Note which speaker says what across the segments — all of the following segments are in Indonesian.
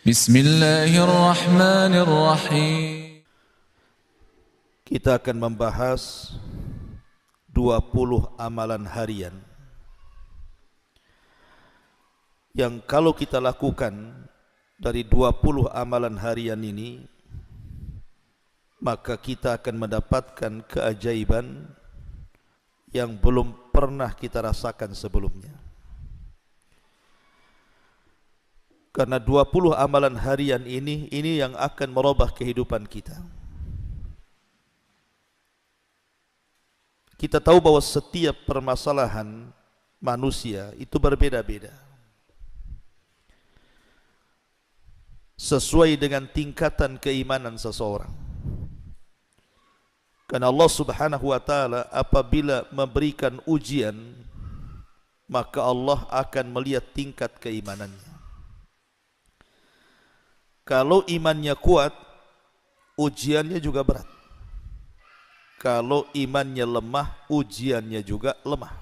Speaker 1: Bismillahirrahmanirrahim.
Speaker 2: Kita akan membahas 20 amalan harian yang kalau kita lakukan dari 20 amalan harian ini, maka kita akan mendapatkan keajaiban yang belum pernah kita rasakan sebelumnya. Karena 20 amalan harian ini yang akan merubah kehidupan kita. Kita tahu bahwa setiap permasalahan manusia itu berbeda-beda, sesuai dengan tingkatan keimanan seseorang. Karena Allah Subhanahu wa taala apabila memberikan ujian, maka Allah akan melihat tingkat keimanannya. Kalau imannya kuat, ujiannya juga berat. Kalau imannya lemah, ujiannya juga lemah.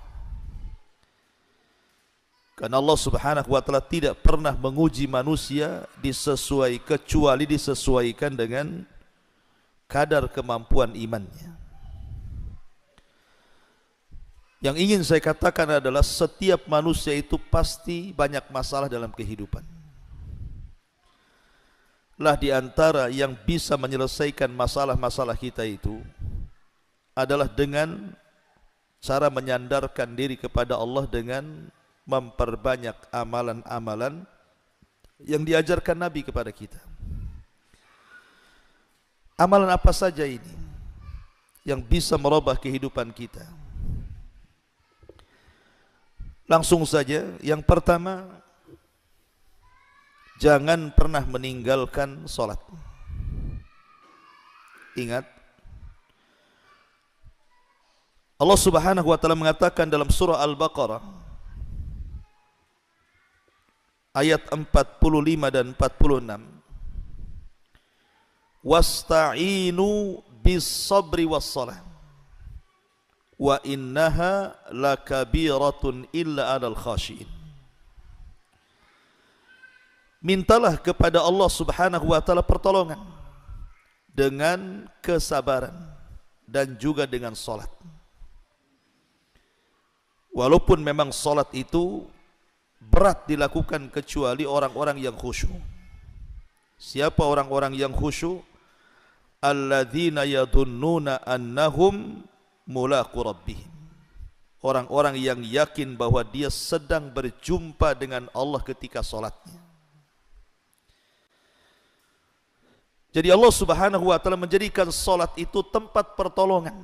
Speaker 2: Karena Allah Subhanahu wa taala tidak pernah menguji manusia kecuali disesuaikan dengan kadar kemampuan imannya. Yang ingin saya katakan adalah setiap manusia itu pasti banyak masalah dalam kehidupan. Lah di antara yang bisa menyelesaikan masalah-masalah kita itu adalah dengan cara menyandarkan diri kepada Allah dengan memperbanyak amalan-amalan yang diajarkan Nabi kepada kita. Amalan apa saja ini yang bisa merubah kehidupan kita? Langsung saja, yang pertama, jangan pernah meninggalkan sholat. Ingat, Allah Subhanahu wa taala mengatakan dalam surah Al-Baqarah ayat 45 dan 46, wasta'inu bis-sabri was-salah wa innaha lakabiratun illa 'alal khashiin. Mintalah kepada Allah Subhanahu wa taala pertolongan dengan kesabaran dan juga dengan salat. Walaupun memang salat itu berat dilakukan kecuali orang-orang yang khusyuk. Siapa orang-orang yang khusyuk? Alladzina yadhunnuna annahum mulaqu rabbihim. Orang-orang yang yakin bahwa dia sedang berjumpa dengan Allah ketika salatnya. Jadi Allah Subhanahu wa taala menjadikan salat itu tempat pertolongan.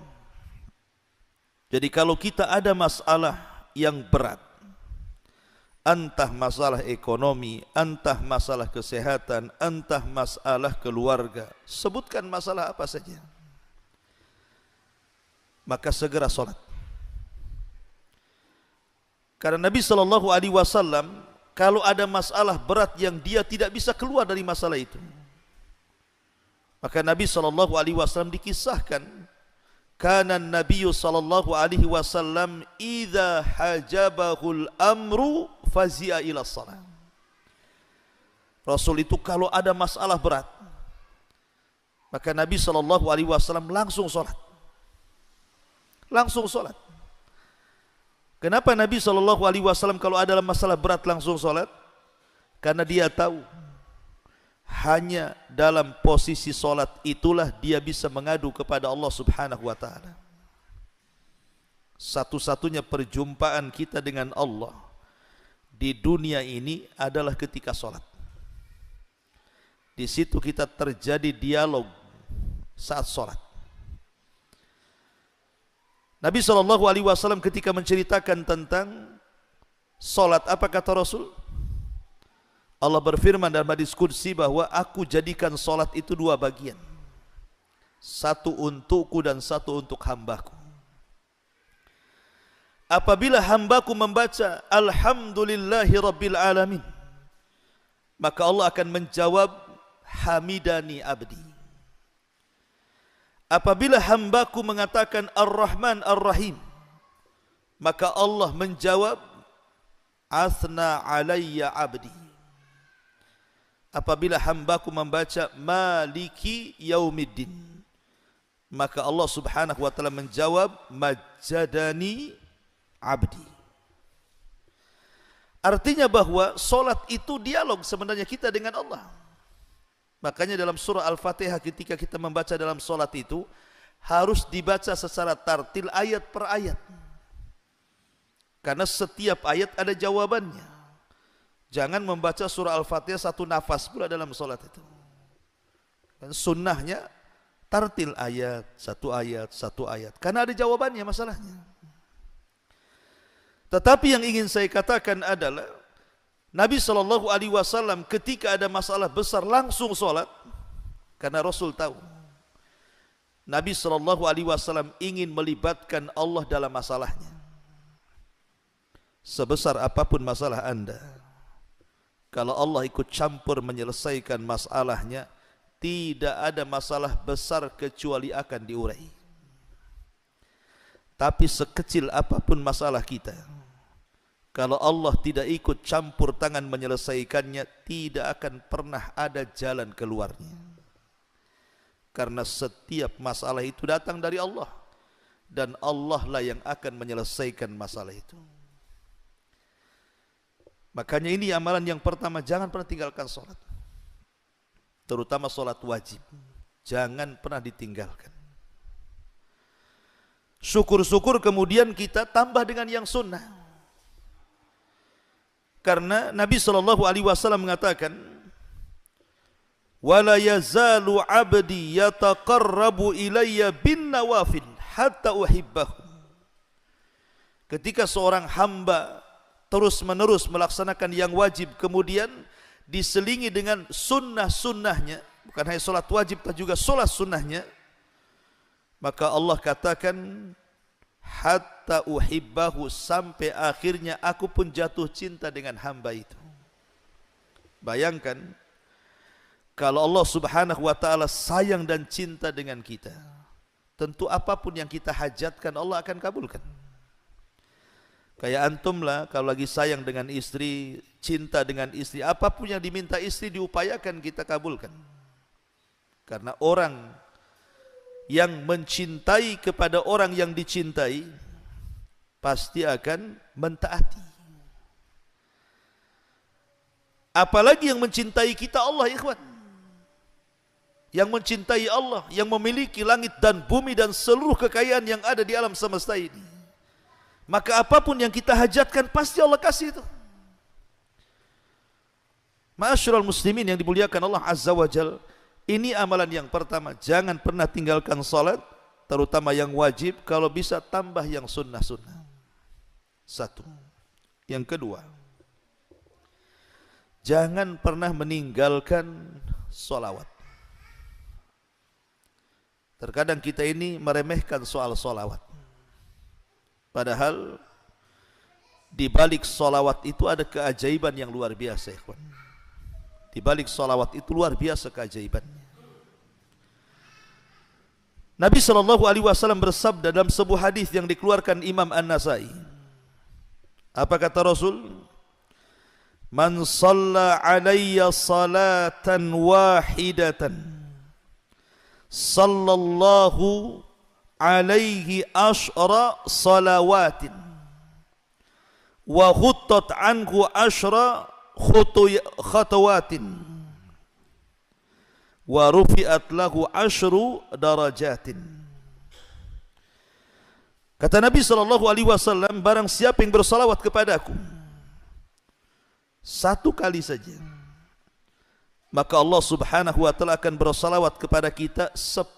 Speaker 2: Jadi kalau kita ada masalah yang berat, entah masalah ekonomi, entah masalah kesehatan, entah masalah keluarga, sebutkan masalah apa saja, maka segera salat. Karena Nabi SAW kalau ada masalah berat yang dia tidak bisa keluar dari masalah itu, maka Nabi SAW dikisahkan, kana Nabi SAW idza hajabahul amru fazi'a ila shalah. Rasul itu kalau ada masalah berat, maka Nabi SAW langsung salat. Langsung salat. Kenapa Nabi SAW kalau ada masalah berat langsung salat? Karena dia tahu hanya dalam posisi salat itulah dia bisa mengadu kepada Allah Subhanahu wa taala. Satu-satunya perjumpaan kita dengan Allah di dunia ini adalah ketika salat. Di situ kita terjadi dialog saat salat. Nabi SAW ketika menceritakan tentang salat, apa kata Rasul? Allah berfirman dalam hadis qudsi bahwa aku jadikan salat itu dua bagian, satu untukku dan satu untuk hambaku. Apabila hambaku membaca alhamdulillahi rabbil alamin, maka Allah akan menjawab hamidani abdi. Apabila hambaku mengatakan ar-Rahman ar-Rahim, maka Allah menjawab asna alayya abdi. apabila hambaku membaca Maliki Yaumiddin, maka Allah Subhanahu wa taala menjawab Majjadani abdi. Artinya bahwa solat itu dialog sebenarnya kita dengan Allah. Makanya dalam surah Al-Fatihah ketika kita membaca dalam solat itu harus dibaca secara tartil ayat per ayat. Karena setiap ayat ada jawabannya. Jangan membaca surah Al-Fatihah satu nafas pula dalam solat itu. Dan sunnahnya tartil ayat, satu ayat. Karena ada jawabannya masalahnya. Tetapi yang ingin saya katakan adalah Nabi SAW ketika ada masalah besar langsung solat. Karena Rasul tahu Nabi SAW ingin melibatkan Allah dalam masalahnya. Sebesar apapun masalah anda, kalau Allah ikut campur menyelesaikan masalahnya, tidak ada masalah besar kecuali akan diurai. Tapi sekecil apapun masalah kita, kalau Allah tidak ikut campur tangan menyelesaikannya, tidak akan pernah ada jalan keluarnya. Karena setiap masalah itu datang dari Allah, dan Allah lah yang akan menyelesaikan masalah itu. Makanya ini amalan yang pertama, jangan pernah tinggalkan sholat. Terutama sholat wajib, jangan pernah ditinggalkan. Syukur-syukur kemudian kita tambah dengan yang sunnah. Karena Nabi SAW mengatakan, wala yazalu abdi yataqarrabu ilayya bin nawafil hatta uhibbahu. Ketika seorang hamba terus menerus melaksanakan yang wajib, kemudian diselingi dengan sunnah-sunnahnya, bukan hanya solat wajib tapi juga solat sunnahnya, maka Allah katakan hatta uhibbahu, sampai akhirnya aku pun jatuh cinta dengan hamba itu. Bayangkan kalau Allah Subhanahu wa taala sayang dan cinta dengan kita, tentu apapun yang kita hajatkan Allah akan kabulkan. Kayak antum lah, kalau lagi sayang dengan istri, cinta dengan istri, apapun yang diminta istri diupayakan kita kabulkan. Karena orang yang mencintai kepada orang yang dicintai pasti akan mentaati. Apalagi yang mencintai kita Allah, ikhwan. Yang mencintai Allah, yang memiliki langit dan bumi dan seluruh kekayaan yang ada di alam semesta ini, maka apapun yang kita hajatkan pasti Allah kasih itu. Ma'asyiral muslimin yang dimuliakan Allah Azza wa Jal, ini amalan yang pertama, jangan pernah tinggalkan salat, terutama yang wajib, kalau bisa tambah yang sunnah-sunnah. Satu. Yang kedua, jangan pernah meninggalkan solawat. Terkadang kita ini meremehkan soal solawat. Padahal di balik solawat itu ada keajaiban yang luar biasa, ikhwan. Di balik solawat itu luar biasa keajaibannya. Nabi SAW bersabda dalam sebuah hadis yang dikeluarkan Imam An-Nasai. Apa kata Rasul? Man shalla alayya salatan wahidatan sallallahu alaihi asyra salawatin wa khuttat anhu asyra khatawatin wa rufi'at lahu asyru darajatin. Kata Nabi SAW, barang siapa yang bersalawat kepadaku satu kali saja, maka Allah Subhanahu wa ta'ala akan bersalawat kepada kita 10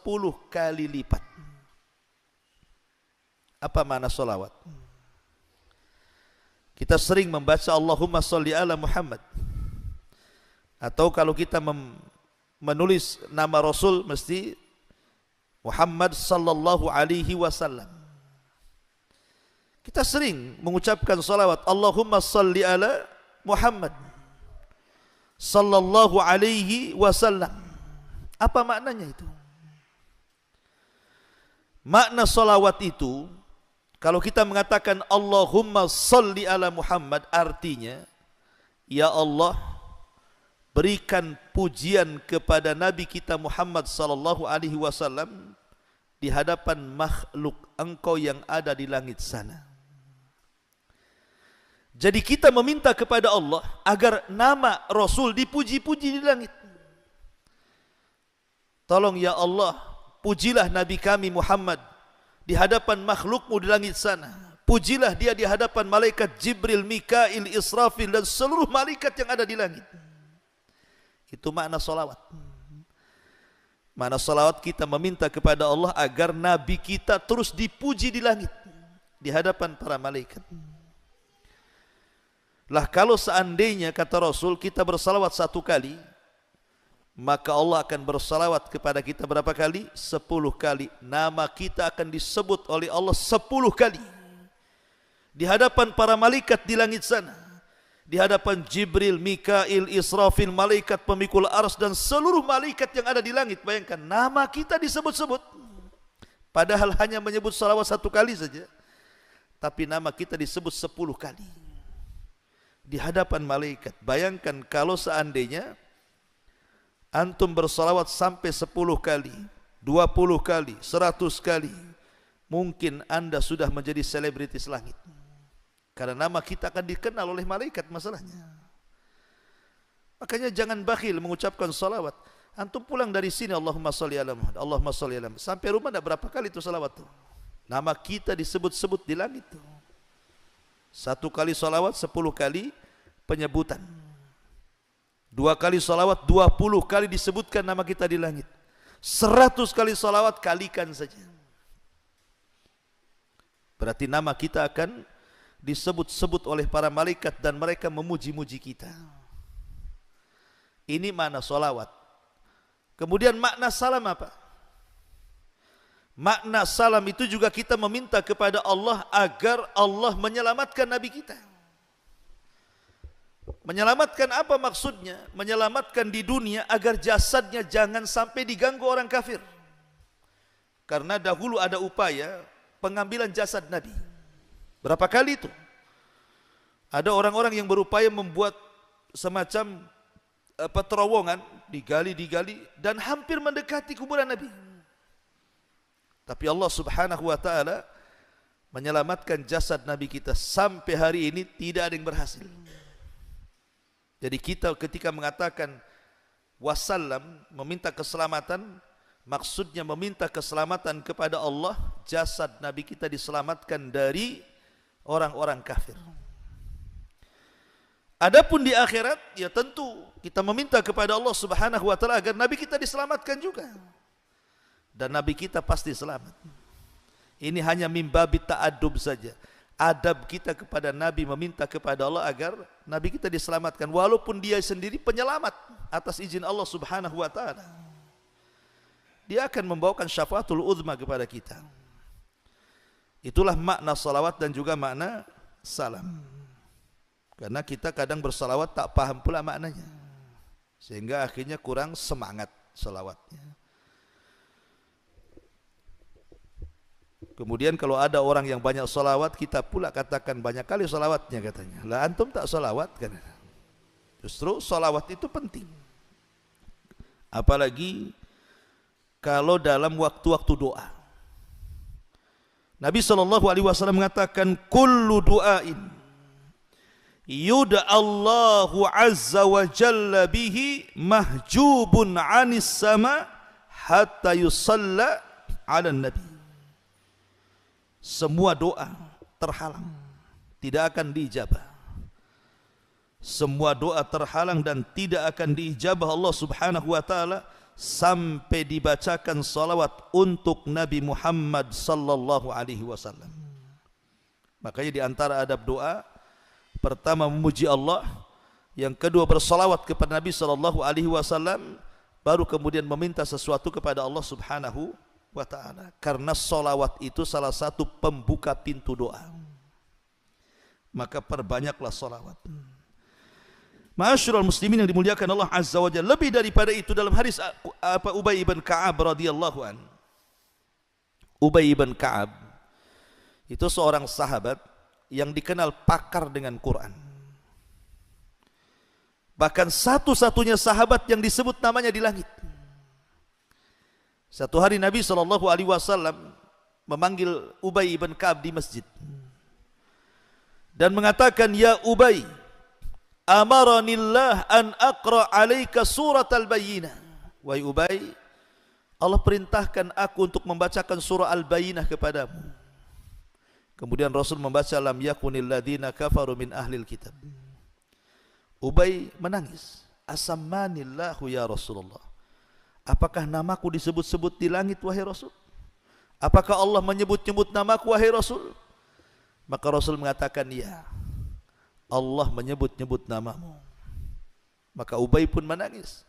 Speaker 2: kali lipat. Apa makna salawat? Kita sering membaca Allahumma sholli ala Muhammad. Atau kalau kita menulis nama Rasul mesti Muhammad sallallahu alaihi wasallam. Kita sering mengucapkan salawat Allahumma sholli ala Muhammad sallallahu alaihi wasallam. Apa maknanya itu? Makna salawat itu, kalau kita mengatakan Allahumma sholli ala Muhammad, artinya ya Allah, berikan pujian kepada Nabi kita Muhammad sallallahu alaihi wasallam di hadapan makhluk engkau yang ada di langit sana. Jadi kita meminta kepada Allah agar nama Rasul dipuji-puji di langit. Tolong ya Allah, pujilah Nabi kami Muhammad di hadapan makhlukmu di langit sana. Pujilah dia di hadapan malaikat Jibril, Mikail, Israfil dan seluruh malaikat yang ada di langit. Itu makna salawat. Makna salawat kita meminta kepada Allah agar Nabi kita terus dipuji di langit di hadapan para malaikat. Lah kalau seandainya kata Rasul kita bersalawat 1 kali, maka Allah akan bersalawat kepada kita berapa kali? 10 kali. Nama kita akan disebut oleh Allah 10 kali di hadapan para malaikat di langit sana, di hadapan Jibril, Mikail, Israfil, malaikat pemikul arsy dan seluruh malaikat yang ada di langit. Bayangkan nama kita disebut-sebut, padahal hanya menyebut salawat 1 kali saja, tapi nama kita disebut 10 kali di hadapan malaikat. Bayangkan kalau seandainya antum bersalawat sampai 10 kali, 20 kali, 100 kali, mungkin anda sudah menjadi selebritis langit. Karena nama kita akan dikenal oleh malaikat masalahnya. Makanya jangan bakhil mengucapkan salawat. Antum pulang dari sini Allahumma sholli ala Muhammad, Allahumma sholli ala Muhammad. Sampai rumah ada berapa kali itu salawat tuh? Nama kita disebut-sebut di langit tuh. 1 kali salawat 10 kali penyebutan. 2 kali salawat 20 kali disebutkan nama kita di langit. 100 kali salawat kalikan saja. Berarti nama kita akan disebut-sebut oleh para malaikat dan mereka memuji-muji kita. Ini makna salawat. Kemudian makna salam apa? Makna salam itu juga kita meminta kepada Allah agar Allah menyelamatkan Nabi kita. Menyelamatkan apa maksudnya? Menyelamatkan di dunia agar jasadnya jangan sampai diganggu orang kafir. Karena dahulu ada upaya pengambilan jasad Nabi. Berapa kali itu? Ada orang-orang yang berupaya membuat semacam terowongan, digali dan hampir mendekati kuburan Nabi. Tapi Allah Subhanahu wa taala menyelamatkan jasad Nabi kita. Sampai hari ini tidak ada yang berhasil. Jadi kita ketika mengatakan wassalam, meminta keselamatan, maksudnya meminta keselamatan kepada Allah, jasad Nabi kita diselamatkan dari orang-orang kafir. Adapun di akhirat, ya tentu kita meminta kepada Allah Subhanahu wa taala agar Nabi kita diselamatkan juga. Dan Nabi kita pasti selamat. Ini hanya mimbabi ta'adub saja. Adab kita kepada Nabi meminta kepada Allah agar Nabi kita diselamatkan, walaupun dia sendiri penyelamat atas izin Allah Subhanahu wa taala. Dia akan membawakan syafaatul uzma kepada kita. Itulah makna salawat dan juga makna salam. Karena kita kadang bersalawat tak paham pula maknanya, sehingga akhirnya kurang semangat salawatnya. Kemudian kalau ada orang yang banyak salawat, kita pula katakan banyak kali salawatnya katanya. Lah antum tak salawat kan? Justru salawat itu penting. Apalagi kalau dalam waktu-waktu doa. Nabi SAW mengatakan kullu du'ain yud'allahu azza wa jalla bihi mahjubun 'anis sama hatta yusalla 'alan nabi. Semua doa terhalang, tidak akan diijabah. Semua doa terhalang dan tidak akan diijabah Allah Subhanahu wa taala sampai dibacakan salawat untuk Nabi Muhammad sallallahu alaihi wasallam. Makanya di antara adab doa, pertama memuji Allah, yang kedua bersalawat kepada Nabi sallallahu alaihi wasallam, baru kemudian meminta sesuatu kepada Allah Subhanahu wa ta'ala. Karena salawat itu salah satu pembuka pintu doa. Maka perbanyaklah salawat. Ma'asyiral muslimin yang dimuliakan Allah Azza wa Jalla. Lebih daripada itu dalam hadis Ubay ibn Ka'ab radhiyallahu an. Ubay ibn Ka'ab itu seorang sahabat yang dikenal pakar dengan Quran. Bahkan satu-satunya sahabat yang disebut namanya di langit. Satu hari Nabi SAW memanggil Ubay ibn Ka'ab di masjid dan mengatakan, "Ya Ubay, amaranillah an aqra alaika surat al-bayyinah." Wahai Ubay, Allah perintahkan aku untuk membacakan surah Al-Bayyinah kepadamu. Kemudian Rasul membaca, "Lam yakunil ladzina kafaru min ahlil kitab." Ubay menangis. "Asammanillahu ya Rasulullah." Apakah namaku disebut-sebut di langit wahai Rasul? Apakah Allah menyebut-nyebut namaku wahai Rasul? Maka Rasul mengatakan, "Ya, Allah menyebut-nyebut namamu." Maka Ubay pun menangis.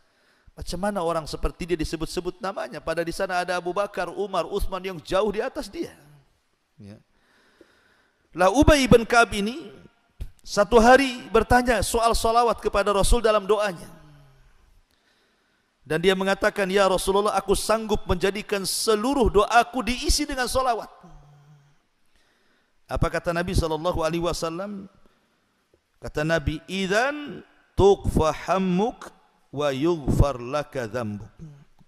Speaker 2: Macam mana orang seperti dia disebut-sebut namanya, pada di sana ada Abu Bakar, Umar, Utsman yang jauh di atas dia. Ya. Lah Ubay ibn Ka'ab ini satu hari bertanya soal salawat kepada Rasul dalam doanya. Dan dia mengatakan, "Ya Rasulullah, aku sanggup menjadikan seluruh doaku diisi dengan salawat." Apa kata Nabi SAW? Kata Nabi, "Idzan tuqfa hammuk wa yughfar laka dzambuk."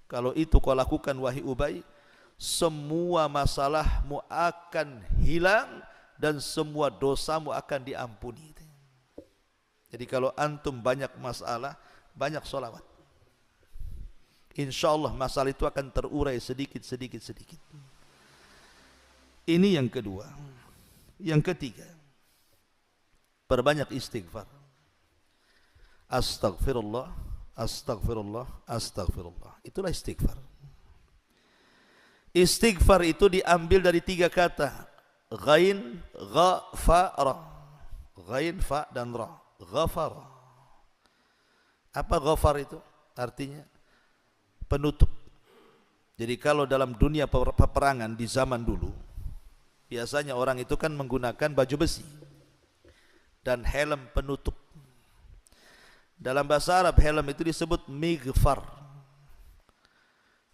Speaker 2: Kalau itu kau lakukan wahai Ubay, semua masalahmu akan hilang dan semua dosamu akan diampuni. Jadi kalau antum banyak masalah, banyak sholawat, insyaallah masalah itu akan terurai sedikit. Ini yang kedua. Yang ketiga, perbanyak istighfar. Astaghfirullah, astaghfirullah, astaghfirullah. Itulah istighfar. Istighfar itu diambil dari tiga kata: ghain, gha, fa, ra. Ghain, fa, dan ra. Ghafar. Apa ghafar itu? Artinya penutup. Jadi kalau dalam dunia peperangan di zaman dulu, biasanya orang itu kan menggunakan baju besi dan helm penutup. Dalam bahasa Arab helm itu disebut mighfar,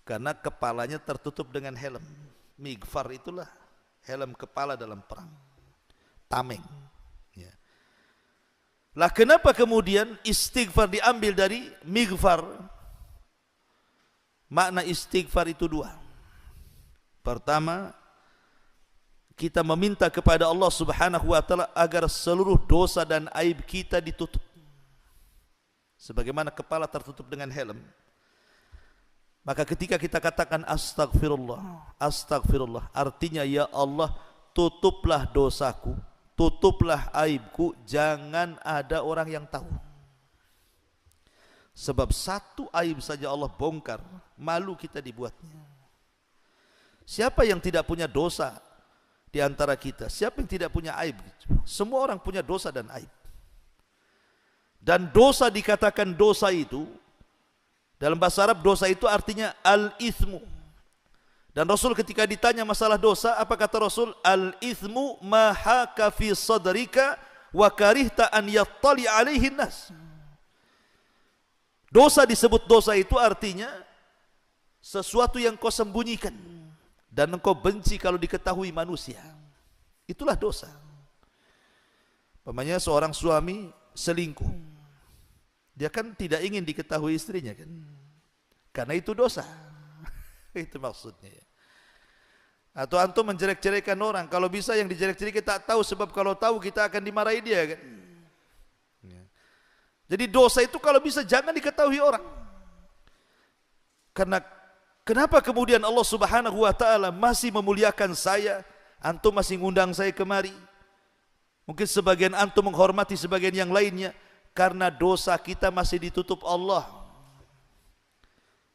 Speaker 2: karena kepalanya tertutup dengan helm. Mighfar itulah helm kepala dalam perang. Tameng. Ya. Lah kenapa kemudian istighfar diambil dari mighfar? Makna istighfar itu dua. Pertama, kita meminta kepada Allah Subhanahu wa taala agar seluruh dosa dan aib kita ditutup. Sebagaimana kepala tertutup dengan helm. Maka ketika kita katakan astagfirullah, astagfirullah, artinya ya Allah, tutuplah dosaku, tutuplah aibku, jangan ada orang yang tahu. Sebab satu aib saja Allah bongkar, malu kita dibuatnya. Siapa yang tidak punya dosa di antara kita? Siapa yang tidak punya aib? Semua orang punya dosa dan aib. Dan dosa dikatakan dosa itu, dalam bahasa Arab dosa itu artinya al-ithmu. Dan Rasul ketika ditanya masalah dosa, apa kata Rasul? Al-ithmu ma haka fi sadrika wa karihta an yattali alaihi nas. Dosa disebut dosa itu artinya sesuatu yang kau sembunyikan dan engkau benci kalau diketahui manusia. Itulah dosa. Umpamanya seorang suami selingkuh, dia kan tidak ingin diketahui istrinya kan, karena itu dosa. Itu maksudnya. Atau antum menjelek-jelekan orang, kalau bisa yang dijelek-jelekan kita tak tahu, sebab kalau tahu kita akan dimarahi dia kan. Jadi dosa itu kalau bisa jangan diketahui orang. Karena kenapa kemudian Allah Subhanahu wa taala masih memuliakan saya, antum masih ngundang saya kemari? Mungkin sebagian antum menghormati sebagian yang lainnya karena dosa kita masih ditutup Allah.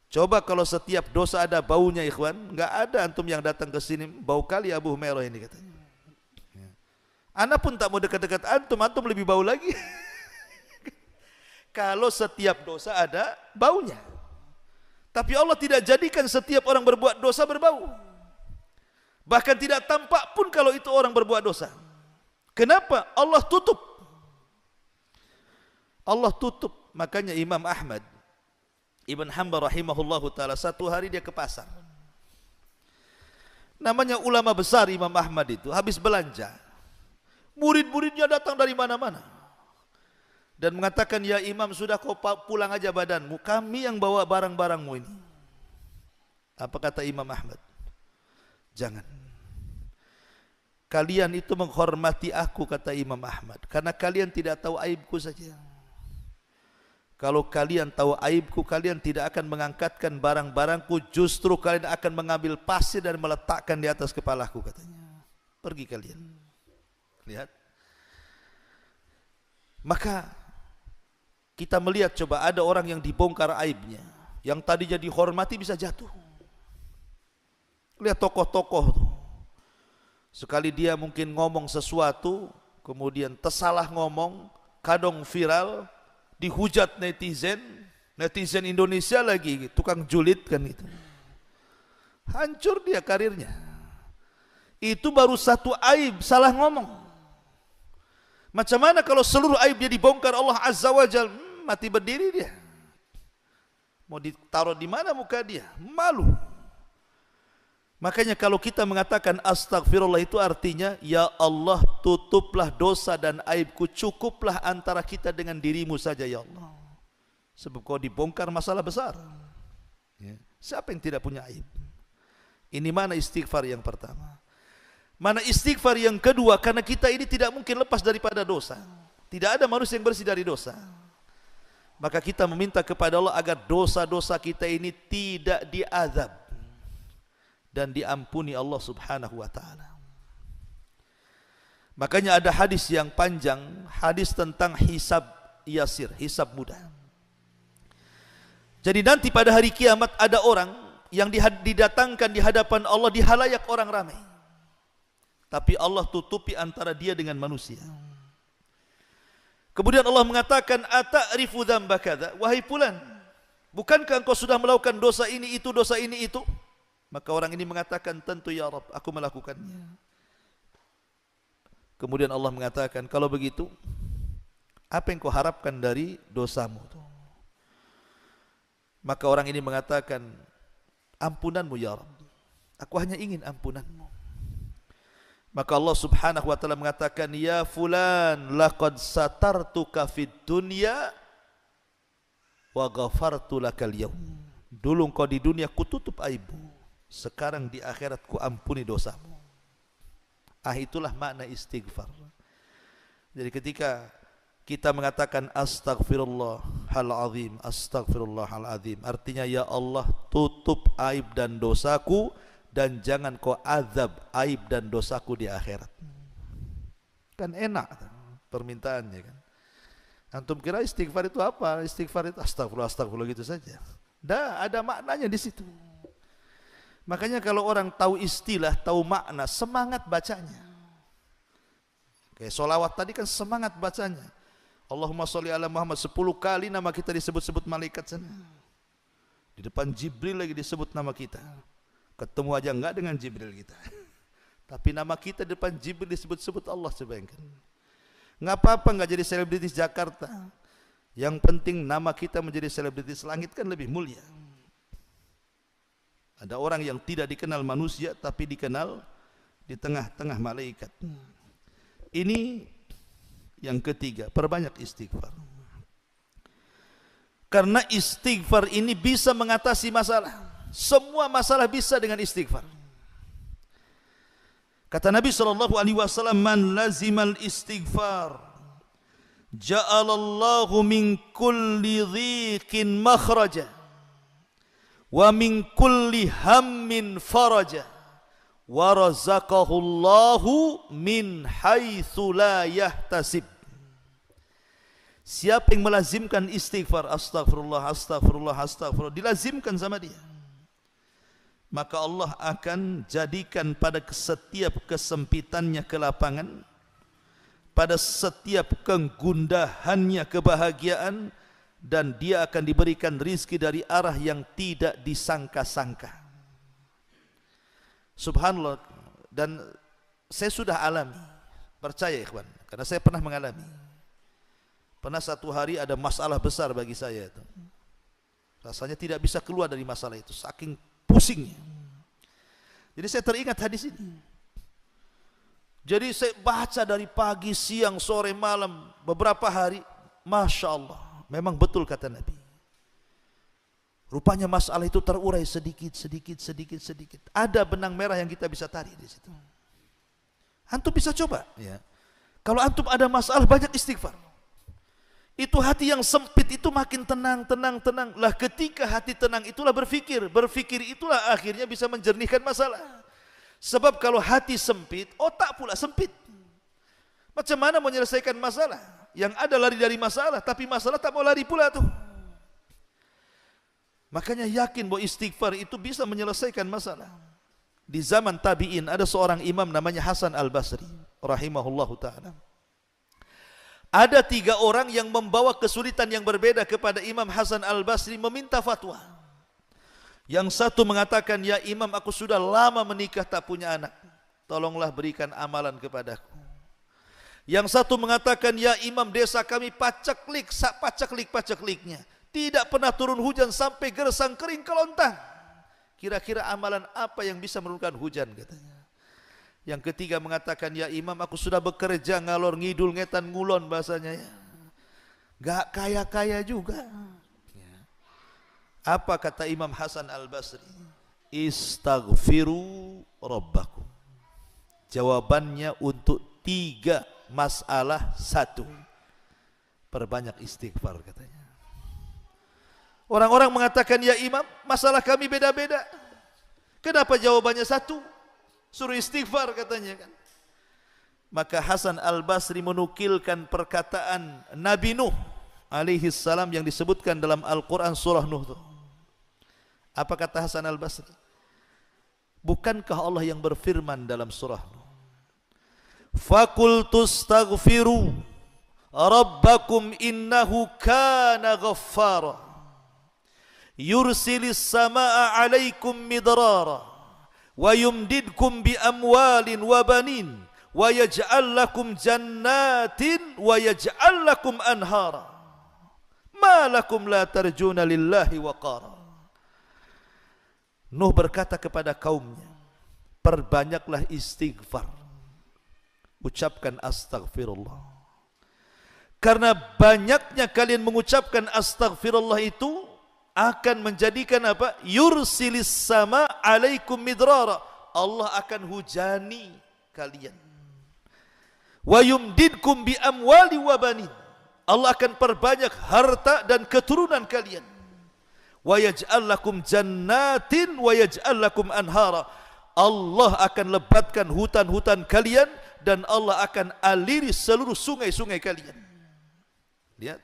Speaker 2: Coba kalau setiap dosa ada baunya ikhwan, enggak ada antum yang datang ke sini bau kali Abu Humairah ini katanya. Ana pun tak mau dekat-dekat antum, antum lebih bau lagi. Kalau setiap dosa ada baunya. Tapi Allah tidak jadikan setiap orang berbuat dosa berbau. Bahkan tidak tampak pun kalau itu orang berbuat dosa. Kenapa? Allah tutup. Allah tutup. Makanya Imam Ahmad Ibn Hanbal rahimahullahu ta'ala satu hari dia ke pasar. Namanya ulama besar Imam Ahmad itu, habis belanja. Murid-muridnya datang dari mana-mana. dan mengatakan, ya imam, sudah kau pulang aja badanmu, kami yang bawa barang-barangmu ini. Apa kata Imam Ahmad? Jangan. Kalian itu menghormati aku, kata Imam Ahmad, karena kalian tidak tahu aibku saja. Kalau kalian tahu aibku, kalian tidak akan mengangkatkan barang-barangku, justru kalian akan mengambil pasir dan meletakkan di atas kepalaku, katanya. Pergi kalian. Lihat. Maka kita melihat, coba ada orang yang dibongkar aibnya, yang tadinya dihormati bisa jatuh. Lihat tokoh-tokoh tuh. Sekali dia mungkin ngomong sesuatu, kemudian tersalah ngomong, kadang viral, dihujat netizen Indonesia lagi, tukang julid kan itu. Hancur dia karirnya. Itu baru satu aib, salah ngomong. Macam mana kalau seluruh aib dia dibongkar Allah Azza wa Jalla, mati berdiri dia. Mau ditaruh di mana muka dia? Malu. Makanya kalau kita mengatakan astagfirullah, itu artinya, ya Allah, tutuplah dosa dan aibku, cukuplah antara kita dengan dirimu saja ya Allah. Sebab kau dibongkar masalah besar. Ya. Siapa yang tidak punya aib? Ini mana istighfar yang pertama. Mana istighfar yang kedua, karena kita ini tidak mungkin lepas daripada dosa. Tidak ada manusia yang bersih dari dosa. Maka kita meminta kepada Allah agar dosa-dosa kita ini tidak diazab dan diampuni Allah Subhanahu wa taala. Makanya ada hadis yang panjang, hadis tentang hisab yasir, hisab mudah. Jadi nanti pada hari kiamat ada orang yang didatangkan di hadapan Allah di halayak orang ramai. Tapi Allah tutupi antara dia dengan manusia. Kemudian Allah mengatakan, ata'rifu dzamba kadza, wahai fulan, bukankah engkau sudah melakukan dosa ini itu, dosa ini itu? Maka orang ini mengatakan, tentu ya Rabb, aku melakukannya. Kemudian Allah mengatakan, kalau begitu, apa yang kau harapkan dari dosamu? Maka orang ini mengatakan, ampunanmu ya Rabb, aku hanya ingin ampunanmu. Maka Allah Subhanahu wa taala mengatakan, ya fulan, laqad satartuka fid dunya wa ghafartu lakal yaum. Dulu engkau di dunia kututup aibmu, sekarang di akhirat ku ampuni dosamu. Itulah makna istighfar. Jadi ketika kita mengatakan astaghfirullahal azim, astaghfirullahal azim, artinya ya Allah, tutup aib dan dosaku, dan jangan kau azab aib dan dosaku di akhirat. Kan enak permintaannya kan. Antum kira istighfar itu apa? Istighfar itu astagfirullah, astagfirullah gitu saja. Dah ada maknanya di situ. Makanya kalau orang tahu istilah, tahu makna, semangat bacanya. Kayak sholawat tadi kan semangat bacanya. Allahumma sholli ala Muhammad, 10 kali nama kita disebut-sebut malaikat sana. Di depan Jibril lagi disebut nama kita. Ketemu aja enggak dengan Jibril kita. Tapi nama kita di depan Jibril disebut-sebut Allah sebayangkan. Enggak apa-apa enggak jadi selebritis Jakarta. Yang penting nama kita menjadi selebritis langit kan lebih mulia. Ada orang yang tidak dikenal manusia tapi dikenal di tengah-tengah malaikat. Ini yang ketiga, perbanyak istighfar. Karena istighfar ini bisa mengatasi masalah. Semua masalah bisa dengan istighfar. Kata Nabi SAW, man lazimal istighfar, ja'alallahu min kulli dhiqin makhraja, wa min kulli hammin faraja, wa razaqahullahu min haitsu la yahtasib. Siapa yang melazimkan istighfar, astagfirullah, astagfirullah, astagfirullah, dilazimkan sama dia, maka Allah akan jadikan pada setiap kesempitannya kelapangan, pada setiap kegundahannya kebahagiaan, dan dia akan diberikan rizki dari arah yang tidak disangka-sangka. Subhanallah. Dan saya sudah alami, percaya ikhwan, karena saya pernah mengalami. Pernah satu hari ada masalah besar bagi saya itu. Rasanya tidak bisa keluar dari masalah itu, saking pusingnya. Jadi saya teringat hadis ini. Jadi saya baca dari pagi, siang, sore, malam, beberapa hari, Masya Allah, memang betul kata Nabi. Rupanya masalah itu terurai sedikit. Ada benang merah yang kita bisa tarik di situ. Antum bisa coba. Ya. Kalau antum ada masalah, banyak istighfar. Itu hati yang sempit itu makin tenang. Lah ketika hati tenang itulah berfikir. Berfikir itulah akhirnya bisa menjernihkan masalah. Sebab kalau hati sempit, otak pula sempit. Macam mana menyelesaikan masalah? Yang ada lari dari masalah, tapi masalah tak mau lari pula tuh. Makanya yakin bahwa istighfar itu bisa menyelesaikan masalah. Di zaman tabi'in ada seorang imam namanya Hasan Al-Basri rahimahullahu ta'ala. Ada 3 orang yang membawa kesulitan yang berbeda kepada Imam Hasan Al-Basri meminta fatwa. Yang satu mengatakan, ya imam, aku sudah lama menikah tak punya anak, tolonglah berikan amalan kepadaku. Yang satu mengatakan, ya imam, desa kami pacakliknya, tidak pernah turun hujan sampai gersang kering kelontang. Kira-kira amalan apa yang bisa menurunkan hujan, katanya. Yang ketiga mengatakan, ya imam, aku sudah bekerja ngalor ngidul ngetan ngulon bahasanya ya. Gak kaya-kaya juga. Apa kata Imam Hasan Al-Basri? Istaghfiru rabbakum. Jawabannya untuk 3 masalah 1. Perbanyak istighfar, katanya. Orang-orang mengatakan, ya imam, masalah kami beda-beda. Kenapa jawabannya 1? Suruh istighfar, katanya kan. Maka Hasan Al-Basri menukilkan perkataan Nabi Nuh alaihi salam yang disebutkan dalam Al-Quran surah Nuh itu. Apa kata Hasan Al-Basri? Bukankah Allah yang berfirman dalam surah Nuh, Fakultu astaghfiru rabbakum innahu kana ghaffara yursilis samaa alaikum midrara wa yumdidkum bi amwalin wa banin wa yaj'al lakum jannatin wa yaj'al lakum anhara ma lakum la tarjuna lillahi waqara. Nuh berkata kepada kaumnya, perbanyaklah istighfar, ucapkan astaghfirullah. Karena banyaknya kalian mengucapkan astaghfirullah itu akan menjadikan apa? Yursilis sama alaikum midrara. Allah akan hujani kalian. Wa yumdidkum bi amwali wa banin. Allah akan perbanyak harta dan keturunan kalian. Wa yaj'al lakum jannatin wa yaj'al lakum anhara. Allah akan lebatkan hutan-hutan kalian dan Allah akan aliri seluruh sungai-sungai kalian. Lihat.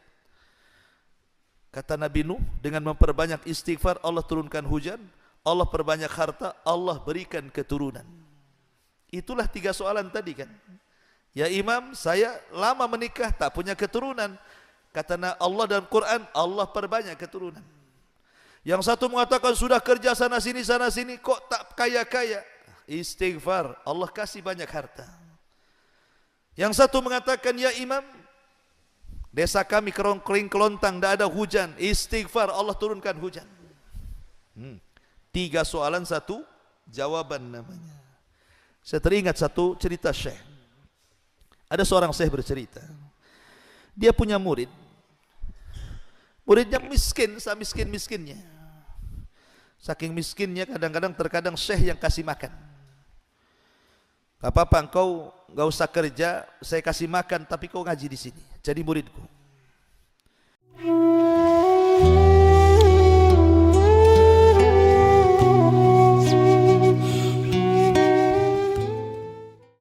Speaker 2: Kata Nabi Nuh, dengan memperbanyak istighfar Allah turunkan hujan, Allah perbanyak harta, Allah berikan keturunan. Itulah 3 soalan tadi kan. Ya imam, saya lama menikah tak punya keturunan. Kata Allah dalam Quran, Allah perbanyak keturunan. Yang satu mengatakan sudah kerja sana sini kok tak kaya-kaya. Istighfar, Allah kasih banyak harta. Yang satu mengatakan, ya imam, desa kami kering kelontang, tidak ada hujan. Istighfar, Allah turunkan hujan. 3 soalan 1 jawaban namanya. Saya teringat satu cerita syekh. Ada seorang syekh bercerita, dia punya murid. Muridnya miskin, miskin-miskinnya. Saking miskinnya kadang-kadang syekh yang kasih makan. Gak apa-apa, engkau gak usah kerja, saya kasih makan, tapi kau ngaji di sini, jadi muridku.